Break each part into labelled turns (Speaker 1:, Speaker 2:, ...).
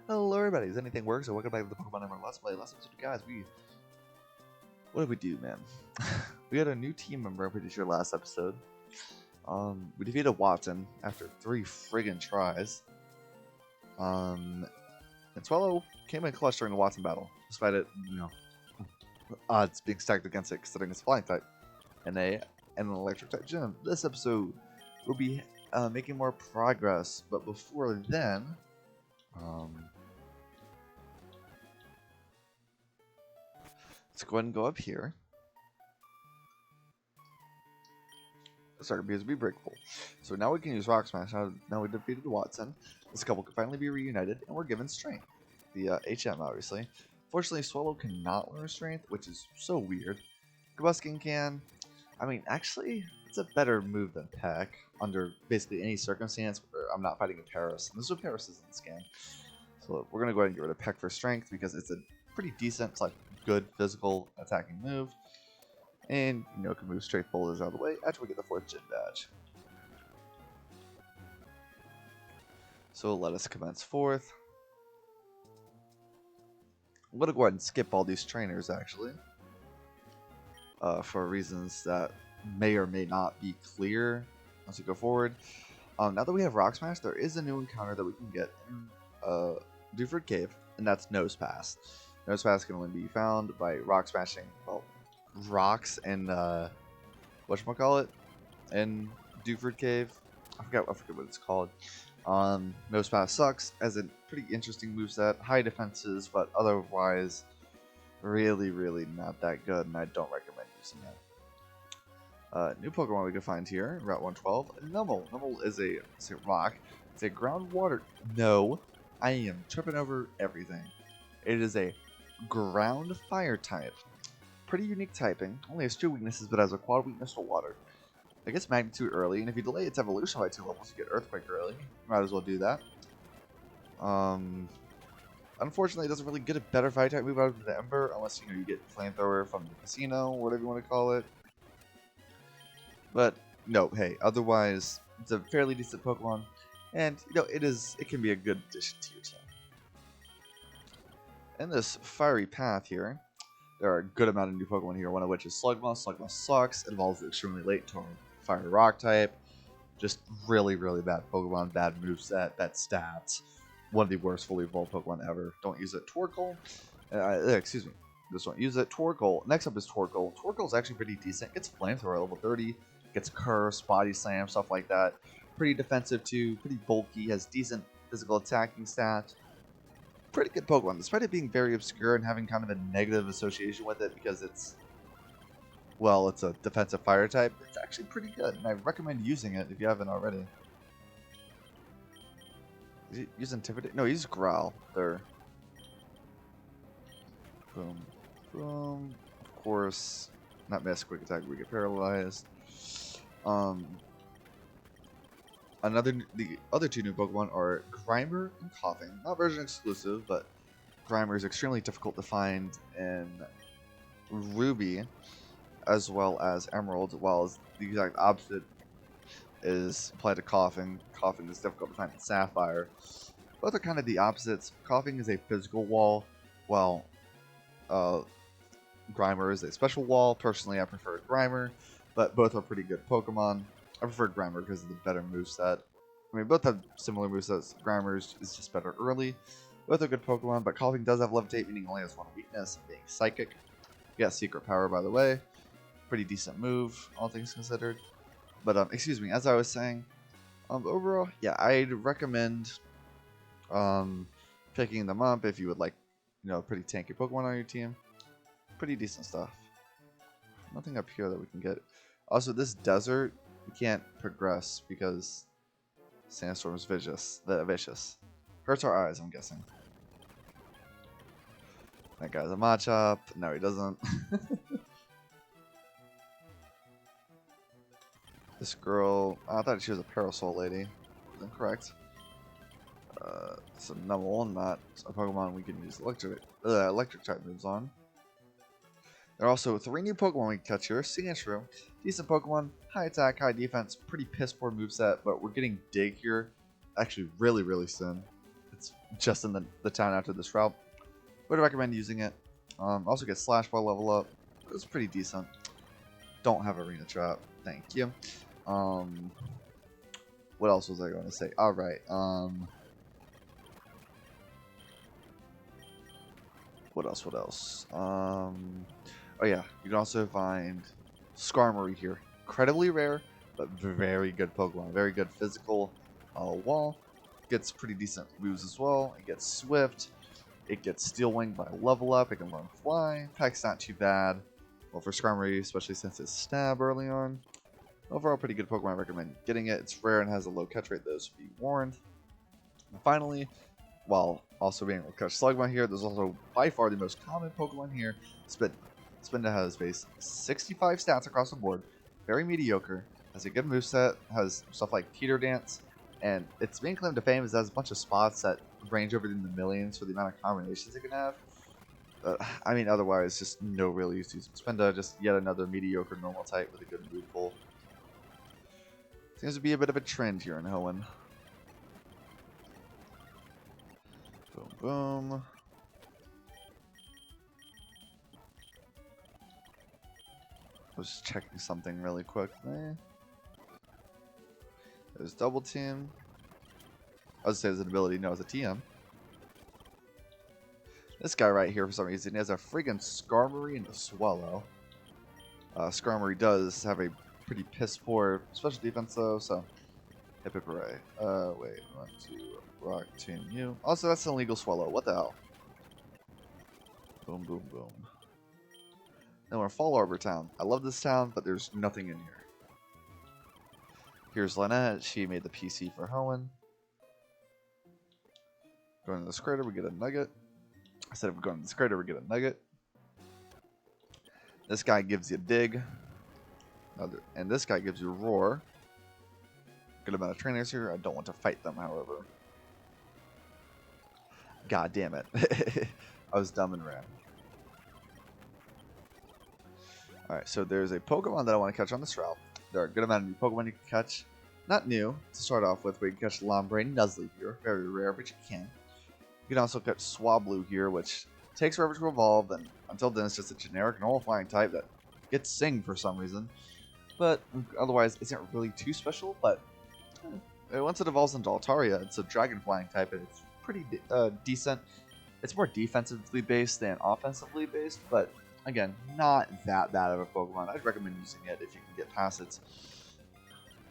Speaker 1: Hello everybody, is anything works? So welcome back to the Pokemon Emerald Let's Play. Last episode, guys, what did we do, man? We had a new team member, I'm pretty sure, last episode. We defeated Watson after 3 friggin' tries. And Swallow came in clutch during the Watson battle, despite it, odds being stacked against it, considering it's flying type. And an electric type gym. This episode, we'll be making more progress, but before then, let's go ahead and go up here. Sorry, because we breakable. So now we can use Rock Smash. Now we defeated Watson. This couple can finally be reunited, and we're given strength. The HM, obviously. Fortunately, Swallow cannot learn strength, which is so weird. Gabuskin can. I mean, actually, it's a better move than Peck under basically any circumstance where I'm not fighting a Paris. And this is what Paris is in this game. So we're going to go ahead and get rid of Peck for strength because it's a pretty decent, like, good physical attacking move. And, can move straight boulders out of the way after we get the 4th gym badge. So let us commence 4th. I'm going to go ahead and skip all these trainers, actually. For reasons that may or may not be clear once we go forward. Now that we have Rock Smash, there is a new encounter that we can get in Dewford Cave, and that's Nose Pass. Nose Pass can only be found by Rock Smashing, well, rocks and whatchamacallit in Dewford Cave. I forget what it's called. Nose Pass sucks as a pretty interesting moveset, high defenses, but otherwise really not that good, and I don't recommend using it. New Pokemon we can find here, Route 112, Numble. Numble is a rock. It's a groundwater. No, I am tripping over everything. It is a ground fire type. Pretty unique typing, only has 2 weaknesses, but has a quad weakness to water. It gets magnitude early, and if you delay its evolution by 2 levels, you get earthquake early. Might as well do that. Unfortunately, it doesn't really get a better fire type move out of the Ember, unless you get flamethrower from the casino, whatever you want to call it. But no, hey, otherwise it's a fairly decent Pokemon, and it can be a good addition to your team. In this fiery path here, there are a good amount of new Pokemon here, one of which is Slugma. Slugma sucks. It evolves extremely late to a Fire Rock type. Just really bad Pokemon, bad moveset, bad stats. One of the worst fully evolved Pokemon ever. Don't use it. Torkoal. Excuse me. Just don't use it. Torkoal. Next up is Torkoal. Torkoal is actually pretty decent. Gets Flamethrower at level 30. Gets Curse, Body Slam, stuff like that. Pretty defensive too. Pretty bulky. Has decent physical attacking stats. Pretty good Pokemon, despite it being very obscure and having kind of a negative association with it because it's a defensive fire type. It's actually pretty good, and I recommend using it if you haven't already. Is he using Intimidate? No, he's Growl. There. Boom. Boom. Of course, not Miss Quick Attack, we get paralyzed. The other 2 new Pokemon are Grimer and Coughing. Not version exclusive, but Grimer is extremely difficult to find in Ruby as well as Emerald, while the exact opposite is applied to Coughing. Coughing is difficult to find in Sapphire. Both are kind of the opposites. Coughing is a physical wall, while Grimer is a special wall. Personally, I prefer Grimer, but both are pretty good Pokemon. I prefer Grimer because of the better moveset. I mean, both have similar movesets. Grimer is just better early. Both are good Pokemon, but Coughing does have Levitate, meaning only has 1 weakness, being Psychic. Yeah, Secret Power, by the way. Pretty decent move, all things considered. But, excuse me, as I was saying, overall, yeah, I'd recommend picking them up if you would like, pretty tanky Pokemon on your team. Pretty decent stuff. Nothing up here that we can get. Also, this desert, we can't progress because Sandstorm is vicious. Hurts our eyes, I'm guessing. That guy's a Machop. No, he doesn't. This girl, I thought she was a Parasol lady. Incorrect. So Numble, not a Pokemon we can use electric type moves on. There are also 3 new Pokemon we can catch here. Sandshrew, decent Pokemon, high attack, high defense, pretty piss poor moveset, but we're getting Dig here. Actually, really soon. It's just in the town after this route. Would recommend using it. Also get Slash Ball level up. It's pretty decent. Don't have Arena Trap. Thank you. What else was I going to say? Alright. What else? Oh yeah, you can also find Skarmory here. Incredibly rare, but very good Pokemon. Very good physical wall. Gets pretty decent moves as well. It gets Swift. It gets Steel Wing by level up. It can learn Fly. Attack's not too bad. Well, for Skarmory, especially since it's Stab early on. Overall, pretty good Pokemon. I recommend getting it. It's rare and has a low catch rate, though, so be warned. And finally, while also being able to catch Slugma here, there's also by far the most common Pokemon here, Spinda. Spinda has base 65 stats across the board, very mediocre, has a good moveset, has stuff like Teeter Dance, and its main claim to fame is it has a bunch of spots that range over in the millions for the amount of combinations it can have. I mean, otherwise, just no real use to using Spinda, just yet another mediocre normal type with a good move pool. Seems to be a bit of a trend here in Hoenn. Boom, boom. I was checking something really quickly. There's Double Team. I was say there's an ability, no, it's a TM. This guy right here, for some reason, he has a friggin' Skarmory and a Swallow. Skarmory does have a pretty piss poor special defense though, so hip hip hooray. Wait, I want to Rock Tomb you. Also, that's an illegal Swallow. What the hell? Boom, boom, boom. Then we're in Fall Arbor Town. I love this town, but there's nothing in here. Here's Lynette. She made the PC for Hoenn. Going to this crater, we get a nugget. Instead of going to this crater, we get a nugget. This guy gives you Dig. And this guy gives you Roar. Good amount of trainers here. I don't want to fight them, however. God damn it. I was dumb and ran. Alright, so there's a Pokemon that I want to catch on this route. There are a good amount of new Pokemon you can catch. Not new to start off with, but you can catch Lombre Nuzleaf here. Very rare, but you can. You can also catch Swablu here, which takes forever to evolve, and until then it's just a generic normal flying type that gets Sing for some reason. But otherwise isn't really too special, but once it evolves into Altaria, it's a dragon flying type, and it's pretty decent. It's more defensively based than offensively based, but again, not that bad of a Pokemon. I'd recommend using it if you can get past its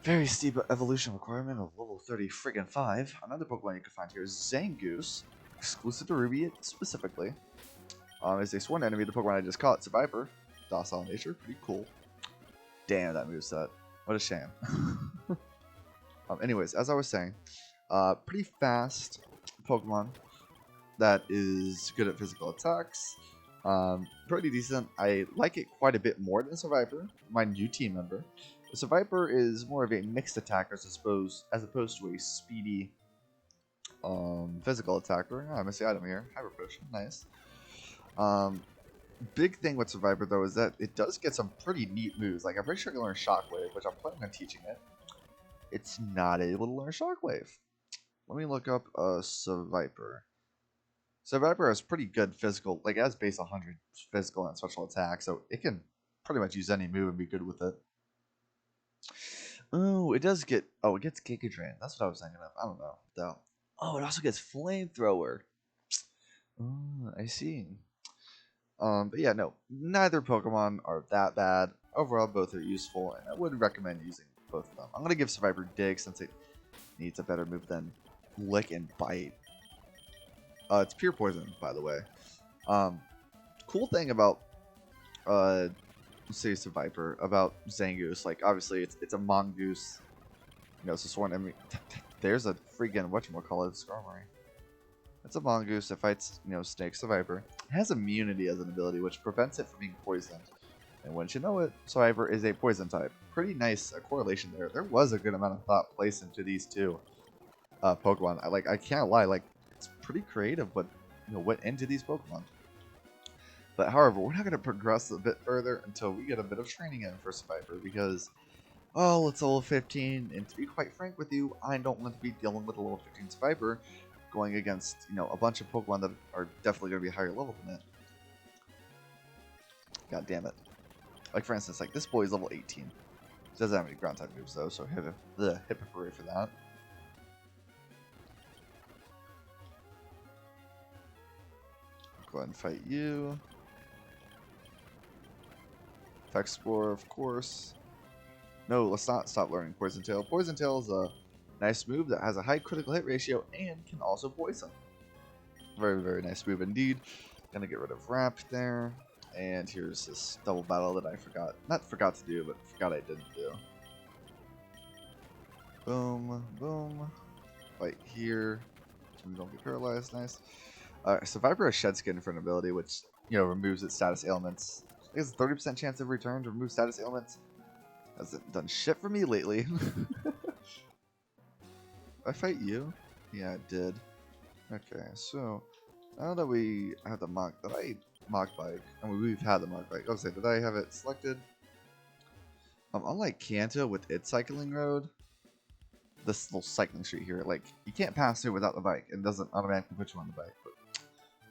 Speaker 1: very steep evolution requirement of level 30 friggin' 5. Another Pokemon you can find here is Zangoose, exclusive to Ruby specifically. Is a sworn enemy of the Pokemon I just caught, Survivor. Docile nature, pretty cool. Damn, that moveset. What a shame. Anyways, as I was saying, pretty fast Pokemon that is good at physical attacks. Pretty decent. I like it quite a bit more than Survivor, my new team member. Survivor is more of a mixed attacker as opposed to a speedy physical attacker. I missed the item here. Hyper Potion, nice. Big thing with Survivor though is that it does get some pretty neat moves. Like I'm pretty sure you can learn Shockwave, which I'm planning on teaching it. It's not able to learn Shockwave. Let me look up Survivor. Survivor has pretty good physical, like it has base 100 physical and special attack, so it can pretty much use any move and be good with it. Oh, it does get, oh, it gets Giga Drain. That's what I was thinking of. I don't know, though. Oh, it also gets Flamethrower. Oh, I see. But yeah, no, neither Pokemon are that bad. Overall, both are useful, and I would recommend using both of them. I'm going to give Survivor Dig since it needs a better move than Lick and Bite. It's pure poison, by the way. Cool thing about, let's say Survivor, about Zangoose, like, obviously, it's a Mongoose. You know, it's a sworn enemy. There's a freaking, whatchamacallit, Skarmory. It's a Mongoose that fights, you know, Snake Survivor. It has immunity as an ability, which prevents it from being poisoned. And once you know it, Survivor is a poison type. Pretty nice correlation there. There was a good amount of thought placed into these two Pokemon. I can't lie, like, it's pretty creative what, you know, went into these Pokemon. But however, we're not going to progress a bit further until we get a bit of training in for Survivor because, well, it's level 15, and to be quite frank with you, I don't want to be dealing with a level 15 Survivor going against, you know, a bunch of Pokemon that are definitely going to be higher level than it. God damn it. Like, for instance, like, this boy is level 18. He doesn't have any ground type moves, though, so hit the Hippopotamus for that. Go ahead and fight you. Attack Spore, of course. No, let's not stop learning Poison Tail. Poison Tail is a nice move that has a high critical hit ratio and can also poison. Very, very nice move indeed. Gonna get rid of Wrap there. And here's this double battle that I forgot to do, but forgot I didn't do. Boom, boom. Fight here. So we don't get paralyzed, nice. So Viper has Shed Skin for an ability, which, you know, removes its status ailments. It has a 30% chance of return to remove status ailments. Hasn't done shit for me lately. I fight you? Yeah, I did. Okay, so now that we have the Mach Bike, I mean, we've had the Mach Bike. Okay, did I have it selected? Unlike Kanto with its cycling road, this little cycling street here, like, you can't pass through without the bike. It doesn't automatically put you on the bike, but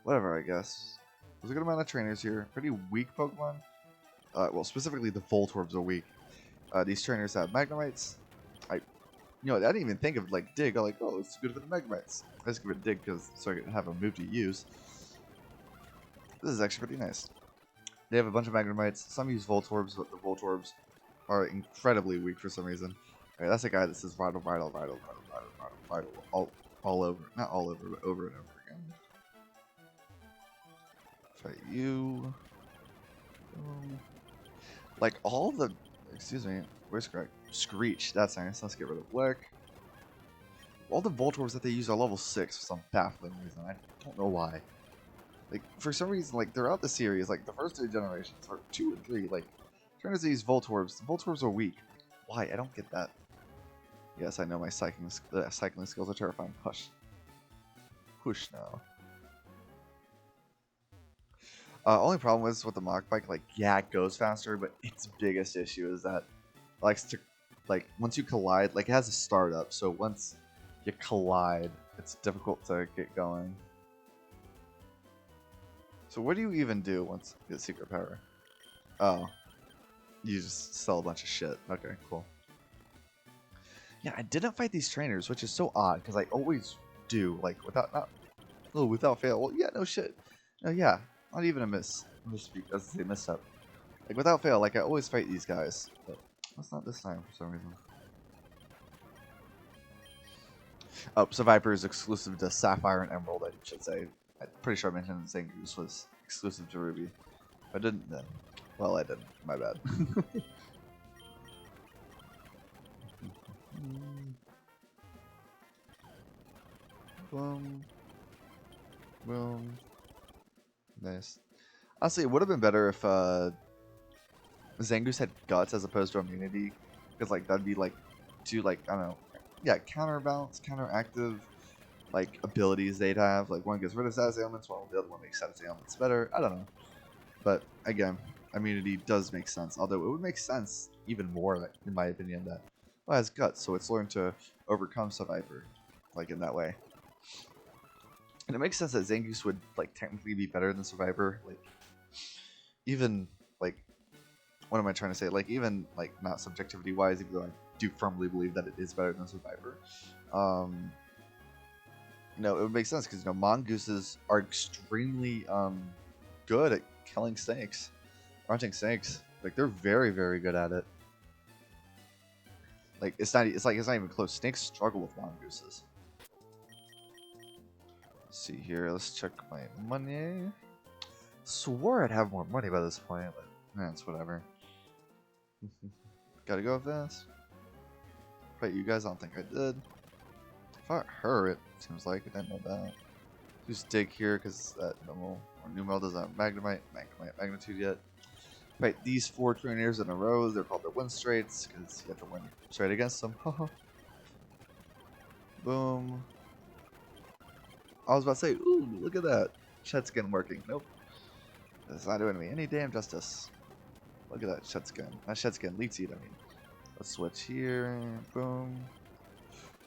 Speaker 1: whatever, I guess. There's a good amount of trainers here. Pretty weak Pokemon. Well, specifically the Voltorbs are weak. These trainers have Magnemites. You know, I didn't even think of, like, Dig. I'm like, oh, it's good for the Magnemites. I just give it Dig so I can have a move to use. This is actually pretty nice. They have a bunch of Magnemites. Some use Voltorbs, but the Voltorbs are incredibly weak for some reason. Alright, that's a guy that says vital, all over. Not all over, but over and over again. Fight you. Like, all the... Excuse me. Where's correct? Screech. That's nice. Let's get rid of Blick. All the Voltorbs that they use are level 6 for some baffling reason. I don't know why. Like, for some reason, like, throughout the series, like, the first 3 generations, or 2 and 3, like, trying to use Voltorbs. The Voltorbs are weak. Why? I don't get that. Yes, I know my cycling skills are terrifying. Hush. Hush now. Only problem is with the Mach Bike, like, yeah, it goes faster, but its biggest issue is that it likes to, like, once you collide, like, it has a startup, so once you collide, it's difficult to get going. So what do you even do once you get Secret Power? Oh. You just sell a bunch of shit. Okay, cool. Yeah, I didn't fight these trainers, which is so odd, because I always do, like, without fail. Well, yeah, no shit. No, yeah, not even a misstep. Like, without fail, like, I always fight these guys, but that's not this time for some reason. Oh, so Viper is exclusive to Sapphire and Emerald, I should say. I'm pretty sure I mentioned Zangoose was exclusive to Ruby. If I didn't, then, well, I didn't. My bad. Boom. Boom. Nice. Honestly, it would have been better if Zangoose had guts as opposed to immunity, because like that'd be like two, like, I don't know, yeah, counterbalance, counteractive, like, abilities they'd have. Like, one gets rid of status ailments while the other one makes status ailments better. I don't know, but again, immunity does make sense. Although it would make sense even more, in my opinion, that well, it has guts, so it's learned to overcome Viper, like, in that way. And it makes sense that Zangoose would, like, technically be better than Survivor. Like, even, like, what am I trying to say? Like, even, like, not subjectivity-wise, even though I do firmly believe that it is better than Survivor. You know, it would make sense because, you know, Mongooses are extremely good at killing snakes, hunting snakes. Like, they're very, very good at it. Like, it's not even close. Snakes struggle with Mongooses. Let's see here. Let's check my money. Swore I'd have more money by this point, but it's whatever. Gotta go fast. Fight you guys. I don't think I did. Fought her, it seems like. I didn't know that. Just dig here because that normal or Numel doesn't have magnitude yet. Fight these 4 trainers in a row. They're called the win straights because you have to win straight against them. Boom. I was about to say, ooh, look at that. Shed Skin working. Nope. It's not doing me any damn justice. Look at that Shed Skin. Not Shed Skin, Leech Seed, I mean. Let's switch here. Boom.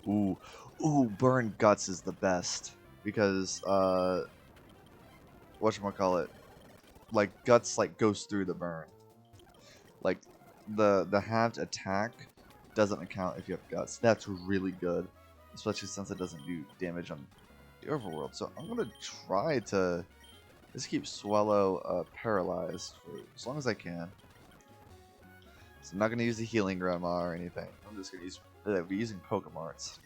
Speaker 1: Ooh. Ooh, Burn Guts is the best. because whatchamacallit, like guts like goes through the burn. Like the halved attack doesn't account if you have guts. That's really good, especially since it doesn't do damage on the overworld. So I'm gonna try to just keep Swallow paralyzed for as long as I can. So I'm not gonna use the healing grandma or anything. I'm just gonna be using Pokemarts.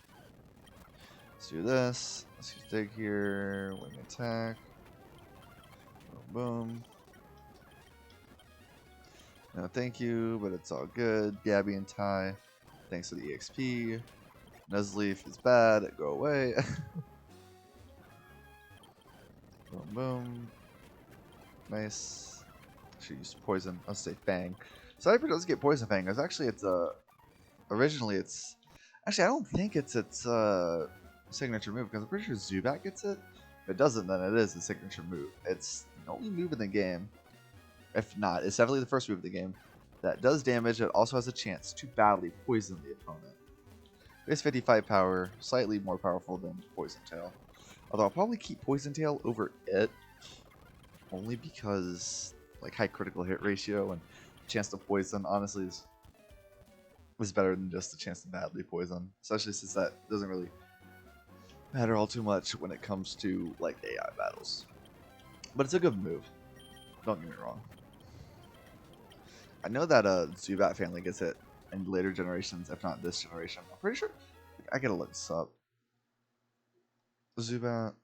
Speaker 1: Let's do this. Let's use dig here. Wing attack. Boom, boom. No, thank you, but it's all good. Gabby and Ty, thanks for the EXP. Nuzleaf is bad. Go away. Boom, boom. Nice. Should use poison. I'll say Fang. Cypher does get poison Fang. Originally it's actually I don't think it's its signature move because I'm pretty sure Zubat gets it. If it doesn't, then it is a signature move. It's the only move in the game. If not, it's definitely the first move of the game that does damage. It also has a chance to badly poison the opponent. It's 55 power, slightly more powerful than Poison Tail. Although I'll probably keep Poison Tail over it, only because like high critical hit ratio and chance to poison honestly is better than just a chance to badly poison. Especially since that doesn't really matter all too much when it comes to like AI battles. But it's a good move. Don't get me wrong. I know that Zubat family gets it in later generations, if not this generation. I'm pretty sure. I gotta look this up. Zubat.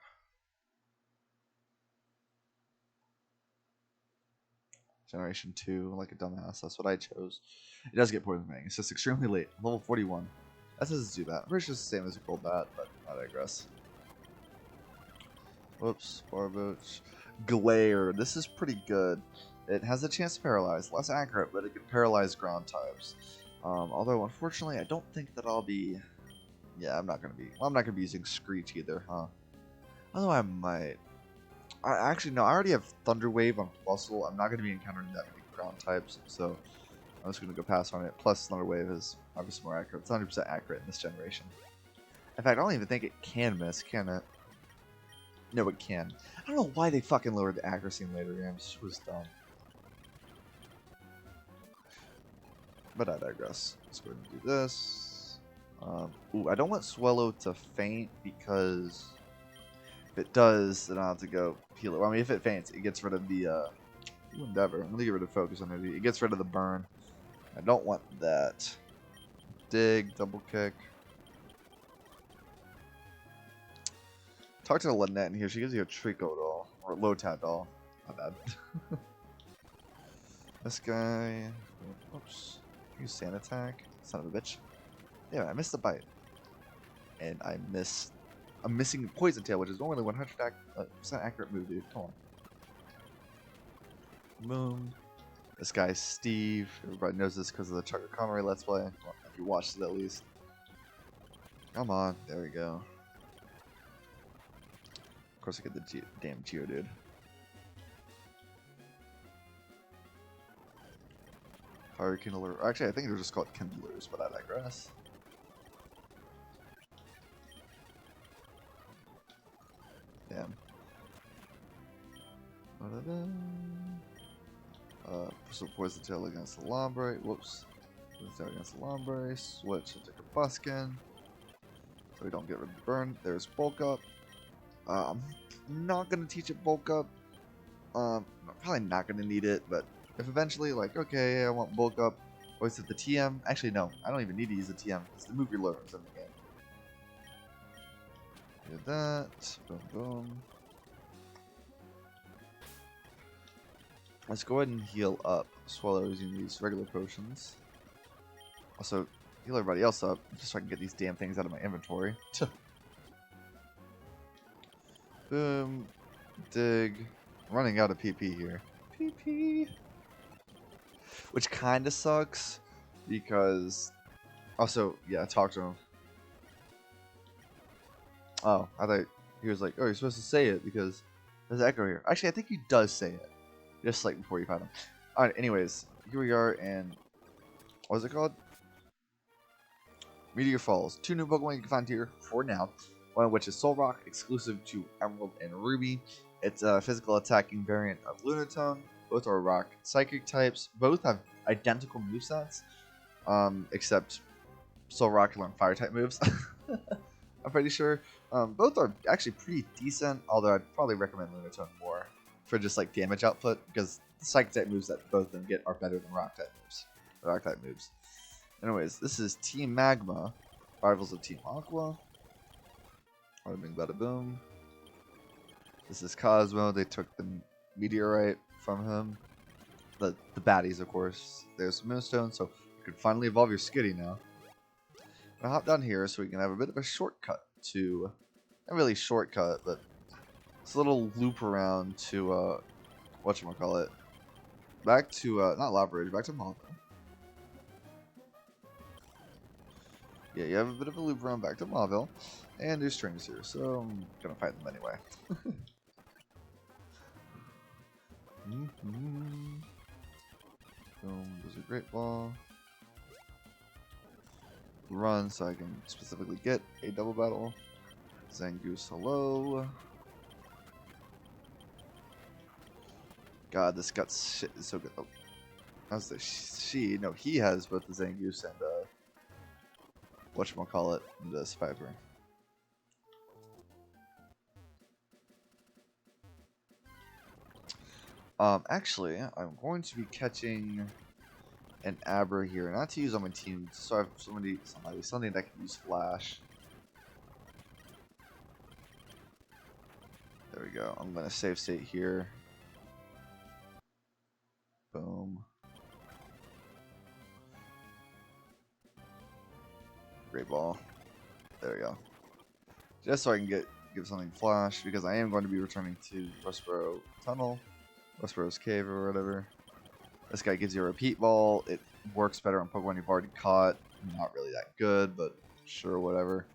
Speaker 1: Generation 2, like a dumbass. That's what I chose. It does get Poison Fang. It's just extremely late. Level 41. That's a Zubat. I'm pretty sure it's the same as a Golbat, but I digress. Whoops. Barboach. Glare. This is pretty good. It has a chance to paralyze. Less accurate, but it can paralyze ground types. Although, unfortunately, I don't think that I'll be... Yeah, I'm not going to be... Well, I'm not going to be using Screech either, huh? Although I might. Actually, no, I already have Thunder Wave on Fossil. I'm not going to be encountering that many ground types, so I'm just going to go pass on it. Plus, Thunder Wave is obviously more accurate. It's 100% accurate in this generation. In fact, I don't even think it can miss, can it? No, it can. I don't know why they fucking lowered the accuracy in later games. It was dumb. But I digress. Let's go ahead and do this. Ooh, I don't want Swallow to faint because if it does, then I'll have to go heal it. Well, I mean, if it faints, it gets rid of the Endeavor. I'm gonna get rid of Focus on it. It gets rid of the burn. I don't want that. Dig, double kick. Talk to Lynette in here. She gives you a Trico doll or a Lotad doll. My bad. This guy. Oops. Use Sand Attack. Son of a bitch. Yeah, I missed the bite. And I'm missing Poison Tail, which is normally 100% accurate move, dude. Come on. Boom. This guy's Steve. Everybody knows this because of the Chucker Connery Let's Play. Well, if you watched it at least. Come on. There we go. Of course I get the damn Geodude. Fire Kindler. Actually, I think they're just called Kindlers, but I digress. Damn. So Poison Tail against the Lombre. Whoops. Poison Tail against the Lombre. Switch into Combuskin. So we don't get rid of the burn. There's Bulk Up. I'm not going to teach it Bulk Up. I'm probably not going to need it, but if eventually, like, okay, I want Bulk Up. Always hit the TM. Actually, no. I don't even need to use the TM. It's the move you learn in the game. Do that. Boom, boom. Let's go ahead and heal up. Swallow using these regular potions. Also, heal everybody else up, just so I can get these damn things out of my inventory. Boom. Dig. I'm running out of PP here. PP. Which kind of sucks, because... Also, yeah, talk to him. Oh, I thought he was like, oh, you're supposed to say it, because there's an echo here. Actually, I think he does say it. Just like before you fight him. Alright, anyways, here we are, and what is it called? Meteor Falls. 2 new Pokemon you can find here for now. one of which is Soul Rock, exclusive to Emerald and Ruby. It's a physical attacking variant of Lunatone. Both are rock psychic types. Both have identical movesets, except Soul Rock can learn fire type moves. I'm pretty sure. Both are actually pretty decent, although I'd probably recommend Lunatone more for just like damage output, because the psychic type moves that both of them get are better than rock type moves. Rock type moves. Anyways, this is Team Magma, rivals of Team Aqua. Bada bing, bada boom. This is Cosmo. They took the meteorite from him. The baddies, of course. There's Moonstone, so you can finally evolve your Skitty now. I'm gonna hop down here so we can have a bit of a shortcut to, not really shortcut, but it's a little loop around to whatchamacallit, back to not Lava Ridge, back to Malva. Yeah, you have a bit of a loop around back to Mauville, and there's strings here, so I'm gonna fight them anyway. Boom, there's a Great Ball. Run so I can specifically get a double battle. Zangoose, hello. God, this guts shit is so good. Oh, how's the she? No, he has both the Zangoose and whatchamacallit, the Spiper. Actually, I'm going to be catching an Abra here, not to use on my team, so I have something that can use Flash. There we go. I'm gonna save state here. Boom. Great Ball. There we go. Just so I can give something Flash, because I am going to be returning to Westboro Tunnel, Westboro's Cave or whatever. This guy gives you a repeat ball. It works better on Pokemon you've already caught. Not really that good, but sure, whatever.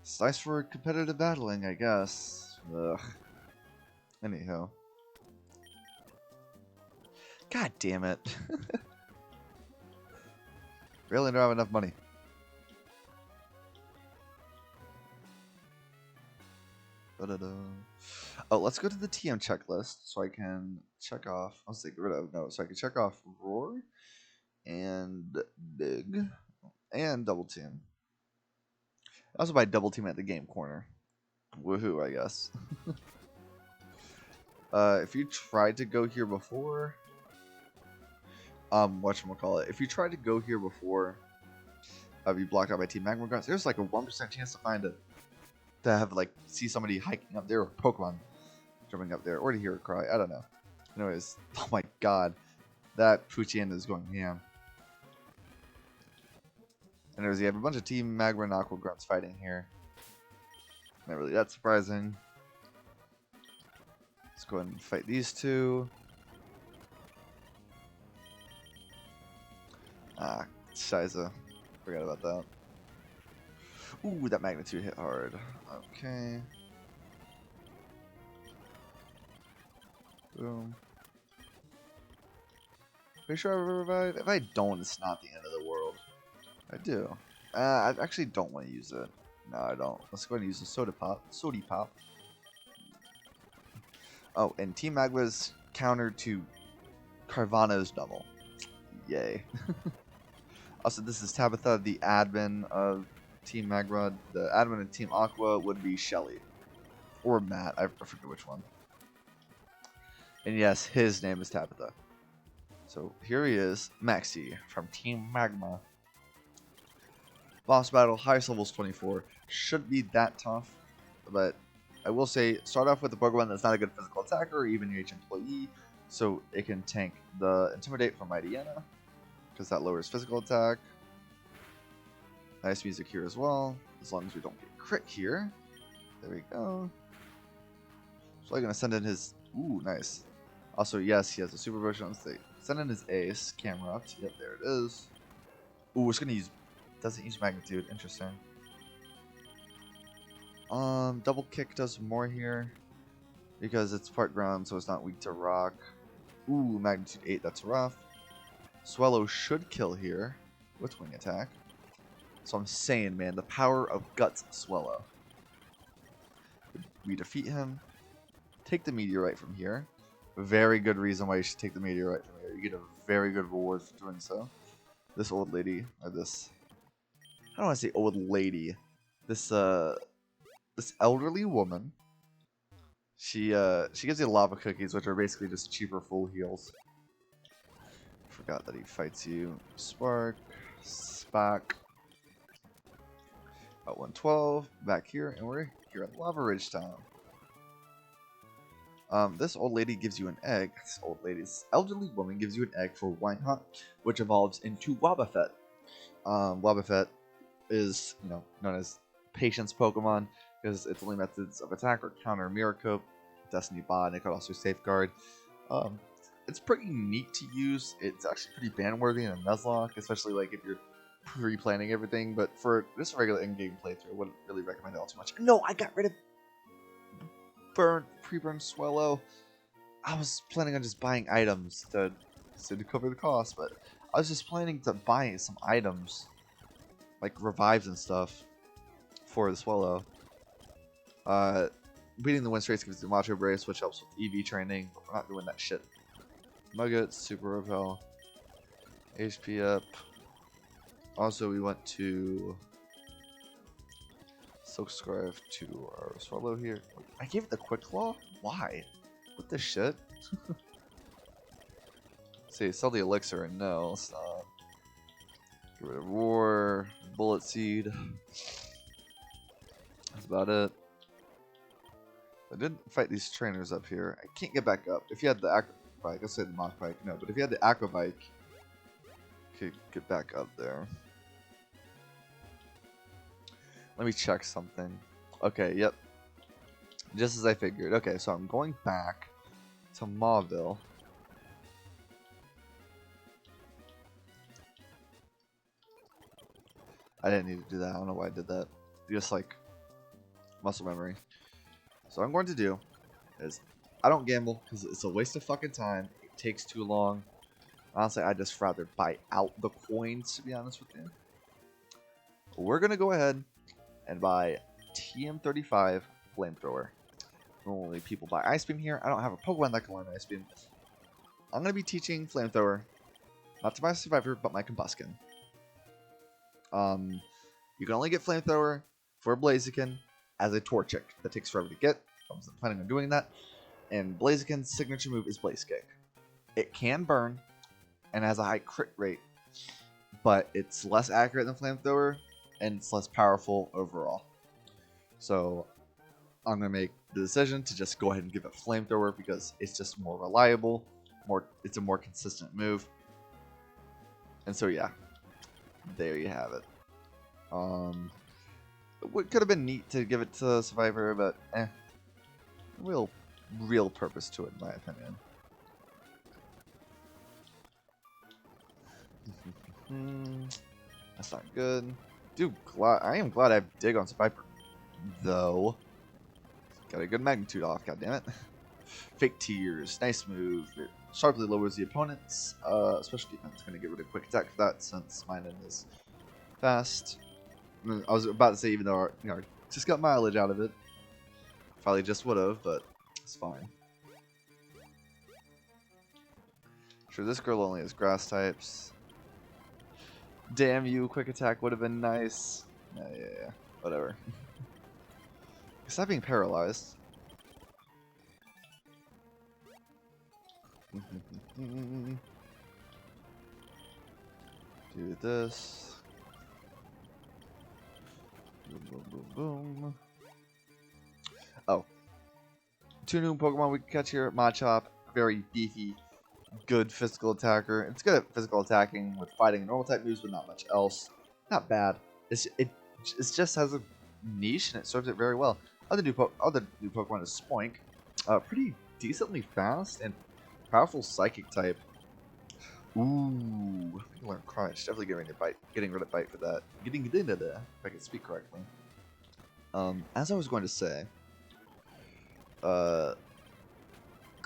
Speaker 1: It's nice for competitive battling, I guess. Ugh. Anyhow. God damn it. Really don't have enough money. Oh, let's go to the TM checklist so I can check off. I'll say get rid of. No, so I can check off Roar and Big and Double Team. I also buy Double Team at the game corner. Woohoo, I guess. If you tried to go here before, whatchamacallit, if you tried to go here before, be blocked out by Team Magma Guns, there's like a 1% chance to find it. To have like see somebody hiking up there or Pokemon jumping up there, or to hear a cry. I don't know. Anyways, oh my god, that Poochyena is going ham. Anyways, you have a bunch of Team Magma and Aqua Grunts fighting here. Not really that surprising. Let's go ahead and fight these two. Ah, Shiza. Forgot about that. Ooh, that magnitude hit hard. Okay. Boom. Pretty sure I revive. If I don't, it's not the end of the world. I do. I actually don't want to use it. No, I don't. Let's go ahead and use the Soda Pop. Sody Pop. Oh, and Team Magma's counter to Carvana's double. Yay. Also, this is Tabitha, the admin of Team Magma. The admin of Team Aqua would be Shelly. Or Matt. I forget which one. And yes, his name is Tabitha. So here he is, Maxi from Team Magma. Boss battle, highest level is 24. Shouldn't be that tough, but I will say, start off with a Pokemon that's not a good physical attacker or even UH employee, so it can tank the Intimidate from Mightyena, because that lowers physical attack. Nice music here as well, as long as we don't get crit here. There we go. So I'm going to send in his... Ooh, nice. Also, yes, he has a Super Potion on state. Send in his Ace, Camerupt. Yep, there it is. Ooh, it's going to use... Doesn't use Magnitude. Interesting. Double Kick does more here. Because it's part ground, so it's not weak to rock. Ooh, Magnitude 8, that's rough. Swallow should kill here with Wing Attack. So I'm saying, man, the power of Guts Swallow. We defeat him. Take the meteorite from here. Very good reason why you should take the meteorite from here. You get a very good reward for doing so. This old lady, or this, I don't want to say old lady. This elderly woman. She gives you lava cookies, which are basically just cheaper full heals. Forgot that he fights you. Spark, Spock. About 112, back here, and we're here at Lava Ridge Town. This old lady gives you an egg. This elderly woman gives you an egg for Winehut, which evolves into Wobbuffet. Wobbuffet is, known as Patience Pokemon, because its only methods of attack are Counter, Mirror Coat, Destiny Bot, and it could also Safeguard. It's pretty neat to use. It's actually pretty ban-worthy in a Nuzlocke, especially like if you're pre-planning everything. But for just a regular in-game playthrough, I wouldn't really recommend it all too much. No, I got rid of pre-burned Swellow. I was planning on just buying items to cover the cost, but I was just planning to buy some items, like revives and stuff, for the Swellow. Beating the win streaks gives you Macho Brace, which helps with EV training, but we're not doing that shit. Nugget, Super Repel, HP up. Also, we went to subscribe to our Swallow here. I gave it the Quick Claw? Why? What the shit? See, sell the elixir, and no, let's not. Get rid of Roar, Bullet Seed. That's about it. I didn't fight these trainers up here. I can't get back up. If you had the Aqua Bike, let's say the Mach Bike, no, but if you had the Aqua Bike, you could get back up there. Let me check something. Okay, yep. Just as I figured. Okay, so I'm going back to Mauville. I didn't need to do that. I don't know why I did that. Just like muscle memory. So what I'm going to do is I don't gamble because it's a waste of fucking time. It takes too long. Honestly, I'd just rather buy out the coins, to be honest with you. We're going to go ahead and buy TM35 Flamethrower. Normally people buy Ice Beam here. I don't have a Pokemon that can learn Ice Beam. I'm going to be teaching Flamethrower, not to my Survivor, but my Combuskin. You can only get Flamethrower for Blaziken as a Torchic. That takes forever to get. I wasn't planning on doing that. And Blaziken's signature move is Blaze Kick. It can burn and has a high crit rate, but it's less accurate than Flamethrower and it's less powerful overall. So I'm going to make the decision to just go ahead and give it Flamethrower because it's just more reliable, it's a more consistent move. And so yeah, there you have it. It could have been neat to give it to Survivor, but real purpose to it in my opinion. That's not good. Dude, I am glad I have Dig on Survivor, though. Got a good magnitude off, goddammit. Fake Tears, nice move. It sharply lowers the opponent's special defense. Gonna get rid of quick attack for that since mine is fast. I was about to say, even though I just got mileage out of it. Probably just would have, but it's fine. Sure, this girl only has grass types. Damn you, quick attack would have been nice. Yeah, whatever. Stop being paralyzed. Do this. Boom, boom, boom, boom. Oh. 2 new Pokemon we can catch here. Machop, very beefy, good physical attacker. It's good at physical attacking with fighting and normal type moves, but not much else. Not bad. It just has a niche and it serves it very well. Other new Pokemon is Spoink. Pretty decently fast and powerful psychic type. Ooh, I can learn Crunch. Definitely getting rid of Bite for that. Getting into there, if I can speak correctly. As I was going to say,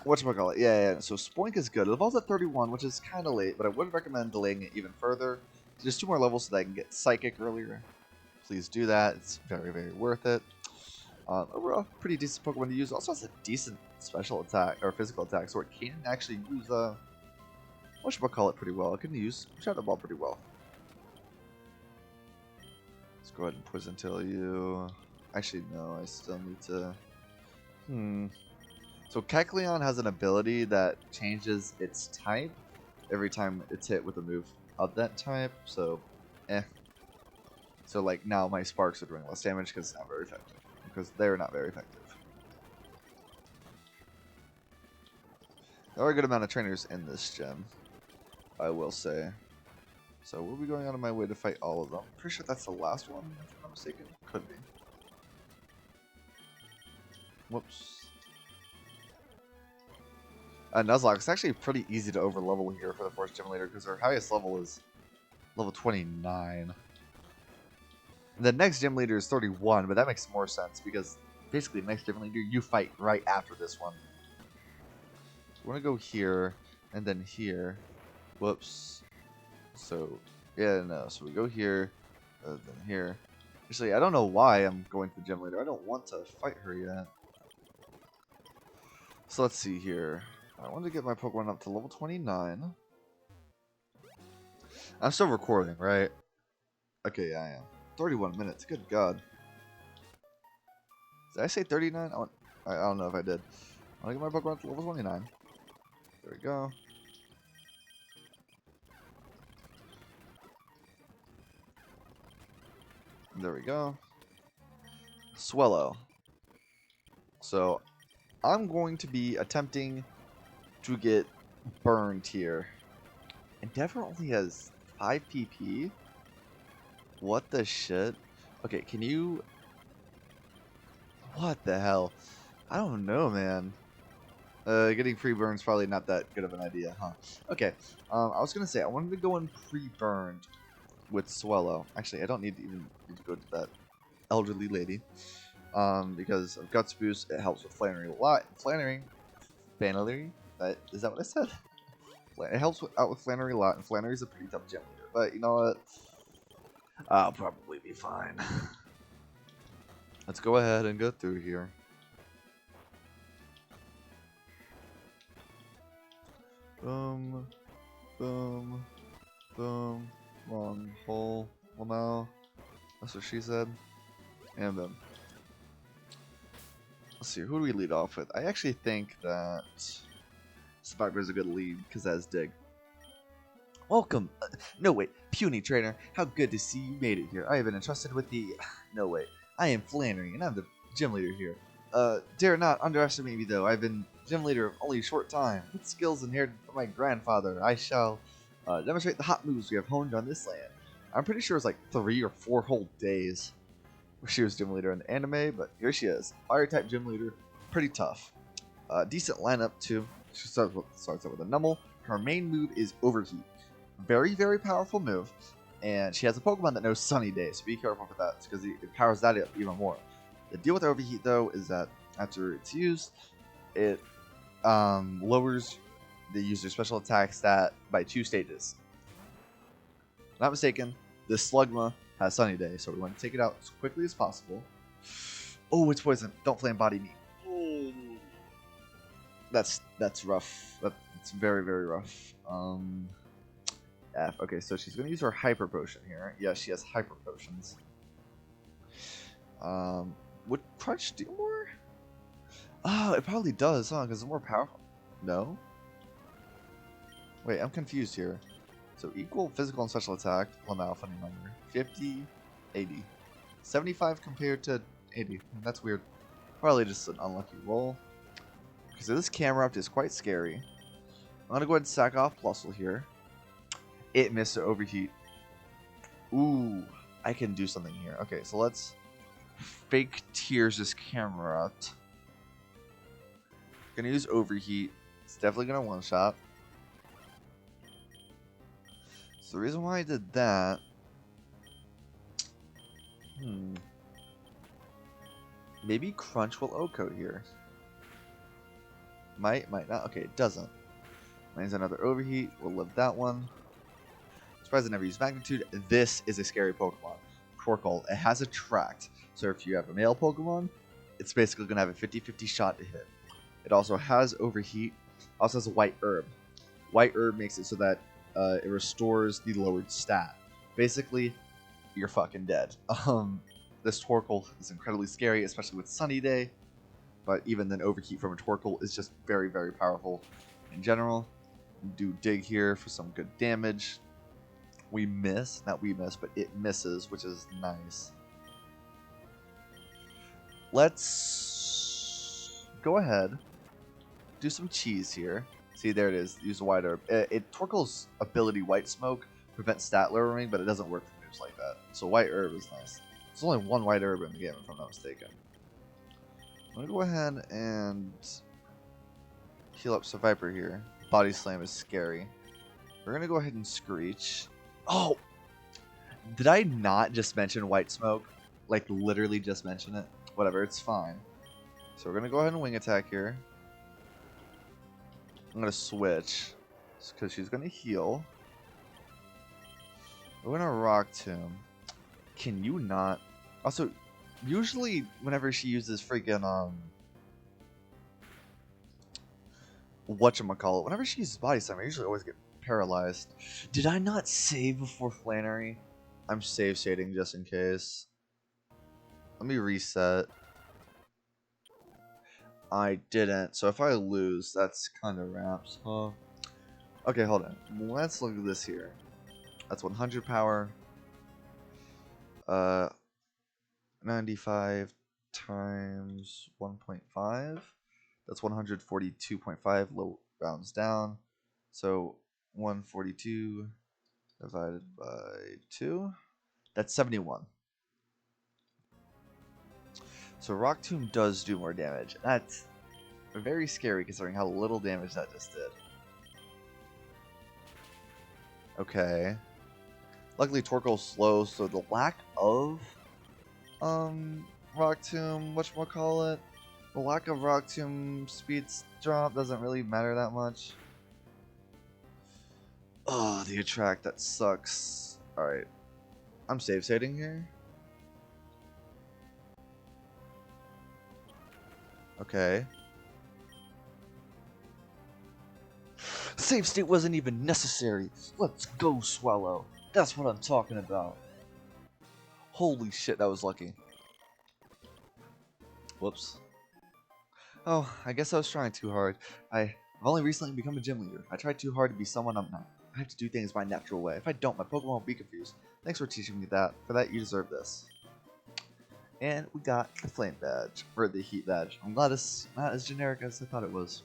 Speaker 1: whatchamacallit? Yeah. So Spoink is good. It evolves at 31, which is kind of late, but I would recommend delaying it even further. Just 2 more levels so that I can get Psychic earlier. Please do that. It's very, very worth it. Overall, pretty decent Pokemon to use. Also has a decent special attack or physical attack, so it can actually use whatchamacallit pretty well. It can use Shadow Ball pretty well. Let's go ahead and Poison Tail you. Actually, no, I still need to. So Kecleon has an ability that changes its type every time it's hit with a move of that type. So, So like now my Sparks are doing less damage because it's not very effective. Because they're not very effective. There are a good amount of trainers in this gym, I will say. So we'll be going out of my way to fight all of them. Pretty sure that's the last one, if I'm not mistaken. Could be. Whoops. Nuzlocke, it's actually pretty easy to overlevel here for the first gym leader because our highest level is level 29. The next gym leader is 31, but that makes more sense because basically the next gym leader you fight right after this one. We want to go here and then here. Whoops. So, yeah, no. So we go here, then here. Actually, I don't know why I'm going to the gym leader. I don't want to fight her yet. So let's see here. I want to get my Pokemon up to level 29. I'm still recording, right? Okay, yeah, I am. 31 minutes. Good God. Did I say 39? I don't know if I did. I want to get my Pokemon up to level 29. There we go. There we go. Swellow. So, I'm going to be attempting to get burned here. Endeavor only has 5 PP? What the shit? Okay, can you... What the hell? I don't know, man. Getting free burns probably not that good of an idea, huh? Okay, I was gonna say, I wanted to go in pre-burned with Swellow. Actually, I don't need to go to that elderly lady. Because of Guts Boost, it helps with Flannery a lot. Flannery? Is that what I said? It helps out with Flannery a lot, and Flannery's a pretty tough gym leader. But you know what? I'll probably be fine. Let's go ahead and go through here. Boom, boom, boom. Wrong hole. Well, no. That's what she said. And boom. Let's see, who do we lead off with? I actually think that Sparkler is a good lead because that is Dig. Welcome. No wait, puny trainer. How good to see you made it here. I have been entrusted with the. No wait, I am Flannery and I'm the gym leader here. Dare not underestimate me though. I've been gym leader only a short time. With skills inherited from my grandfather, I shall demonstrate the hot moves we have honed on this land. I'm pretty sure it's like 3 or 4 whole days where she was gym leader in the anime, but here she is. Fire type gym leader, pretty tough. Decent lineup too. She starts out with a Numble. Her main move is Overheat. Very, very powerful move. And she has a Pokemon that knows Sunny Day, so be careful with that because it powers that up even more. The deal with Overheat though is that after it's used, it lowers the user's special attack stat by 2 stages. If I'm not mistaken, this Slugma has Sunny Day, so we want to take it out as quickly as possible. Oh, it's poison. Don't flame body me. Oh. That's rough. That's very, very rough. F. Okay, so she's gonna use her Hyper Potion here. Yes, she has Hyper Potions. Would Crunch do more? Oh, it probably does, huh? Because it's more powerful. No? Wait, I'm confused here. So equal physical and special attack. Well, now funny number. 50, 80. 75 compared to 80. That's weird. Probably just an unlucky roll. Okay, so this Camerupt is quite scary. I'm gonna go ahead and sack off Plusle here. It missed the Overheat. Ooh, I can do something here. Okay, so let's fake tears this Camerupt. Gonna use Overheat. It's definitely gonna one-shot. So the reason why I did that... Maybe Crunch will O-Code here. Might not. Okay, it doesn't. Lands another Overheat. We'll live that one. Surprised I never used Magnitude. This is a scary Pokemon. Torkoal. It has Attract. So if you have a male Pokemon, it's basically going to have a 50-50 shot to hit. It also has overheat. Also has a white herb. White herb makes it so that it restores the lowered stat. Basically, you're fucking dead. This Torkoal is incredibly scary, especially with Sunny Day. But even then, overheat from a Torkoal is just very, very powerful in general. Do dig here for some good damage. We miss, not we miss, but it misses, which is nice. Let's go ahead, do some cheese here. See, there it is. Use a white herb. Torkoal's ability, White Smoke, prevents stat lowering, but it doesn't work for moves like that. So white herb is nice. There's only one white herb in the game, if I'm not mistaken. I'm gonna go ahead and heal up some Viper here. Body Slam is scary. We're gonna go ahead and Screech. Oh! Did I not just mention White Smoke? Like, literally just mention it? Whatever, it's fine. So we're gonna go ahead and Wing Attack here. I'm gonna switch, because she's gonna heal. We're gonna Rock Tomb. Can you not? Also, usually whenever she uses freaking whatchamacallit, whenever she uses Body Slam, I usually always get paralyzed. Did I not save before Flannery? I'm save shading just in case. Let me reset. I didn't, so if I lose, that's kind of wraps, huh? Okay, hold on. Let's look at this here. That's 100 power. 95 times 1.5. That's 142.5. Low rounds down. So 142 divided by 2. That's 71. So Rock Tomb does do more damage. That's very scary considering how little damage that just did. Okay. Luckily Torkoal's slow, so the lack of Rock Tomb, whatchamacallit, the lack of Rock Tomb speeds drop doesn't really matter that much. Oh, the attract, that sucks. Alright. I'm save stating here. Okay. Save state wasn't even necessary. Let's go, Swallow. That's what I'm talking about. Holy shit, that was lucky. Whoops. Oh, I guess I was trying too hard. I've only recently become a gym leader. I tried too hard to be someone I'm not. I have to do things my natural way. If I don't, my Pokemon will be confused. Thanks for teaching me that. For that, you deserve this. And we got the Flame Badge, or the Heat Badge. I'm glad it's not as generic as I thought it was.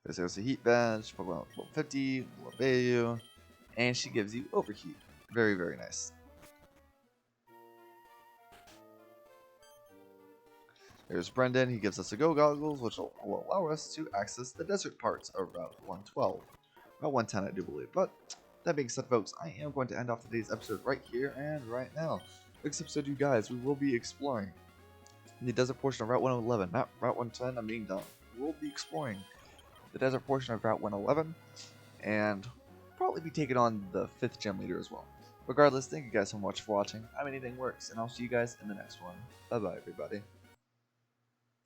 Speaker 1: There's a Heat Badge, Pokemon level 50, will obey you, and she gives you Overheat. Very, very nice. There's Brendan, he gives us a Go Goggles, which will allow us to access the desert parts of Route 112. Route 110, I do believe. But that being said, folks, I am going to end off today's episode right here and right now. Next episode, you guys, we will be exploring the desert portion of Route 111, not Route 110, I'm being dumb. We'll be exploring the desert portion of Route 111, and probably be taking on the 5th gym leader as well. Regardless, thank you guys so much for watching. I'm Anything Works, and I'll see you guys in the next one. Bye bye, everybody.